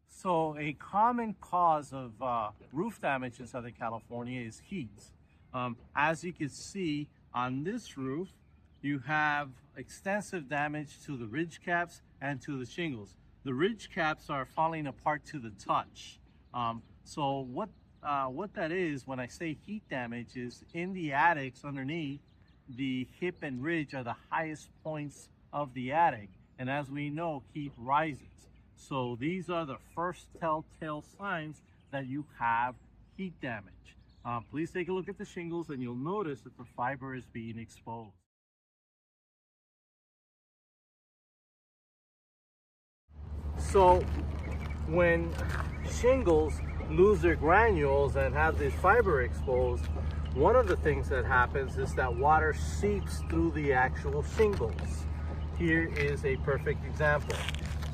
So a common cause of roof damage in Southern California is heat. As you can see on this roof, you have extensive damage to the ridge caps and to the shingles. The ridge caps are falling apart to the touch. So what that is, when I say heat damage, is in the attics underneath, the hip and ridge are the highest points of the attic. And as we know, heat rises. So these are the first telltale signs that you have heat damage. Please take a look at the shingles and you'll notice that the fiber is being exposed. So when shingles lose their granules and have this fiber exposed, one of the things that happens is that water seeps through the actual shingles. Here is a perfect example.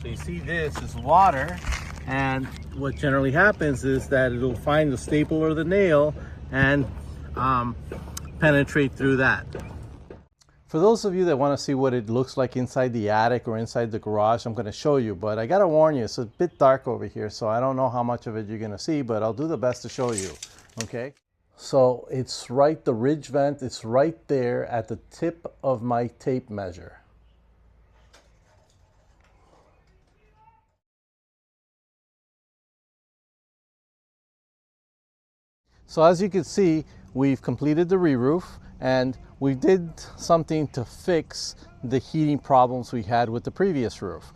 So you see this is water, and what generally happens is that it'll find the staple or the nail and penetrate through that. For those of you that want to see what it looks like inside the attic or inside the garage, I'm going to show you, but I got to warn you, it's a bit dark over here, so I don't know how much of it you're going to see, but I'll do the best to show you, okay? So it's right, the ridge vent, it's right there at the tip of my tape measure. So as you can see, we've completed the re-roof and we did something to fix the heating problems we had with the previous roof.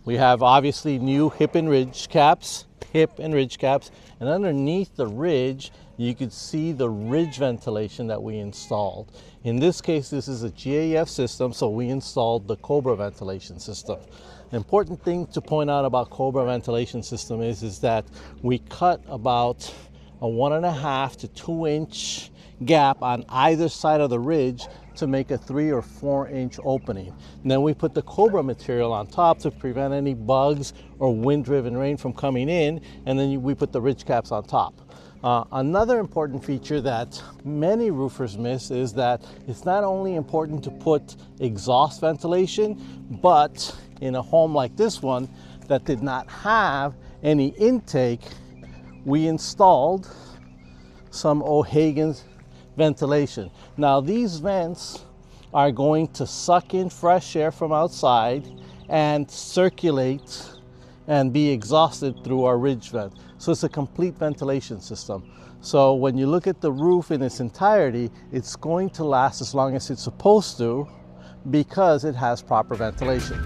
We have obviously new hip and ridge caps, and underneath the ridge, you could see the ridge ventilation that we installed. In this case, this is a GAF system, so we installed the Cobra ventilation system. The important thing to point out about Cobra ventilation system is that we cut about a 1.5 to 2 inch gap on either side of the ridge to make a 3 or 4 inch opening. And then we put the Cobra material on top to prevent any bugs or wind-driven rain from coming in, and then we put the ridge caps on top. Another important feature that many roofers miss is that it's not only important to put exhaust ventilation, but in a home like this one that did not have any intake, we installed some O'Hagan's ventilation. Now these vents are going to suck in fresh air from outside and circulate and be exhausted through our ridge vent. So it's a complete ventilation system. So when you look at the roof in its entirety, it's going to last as long as it's supposed to because it has proper ventilation.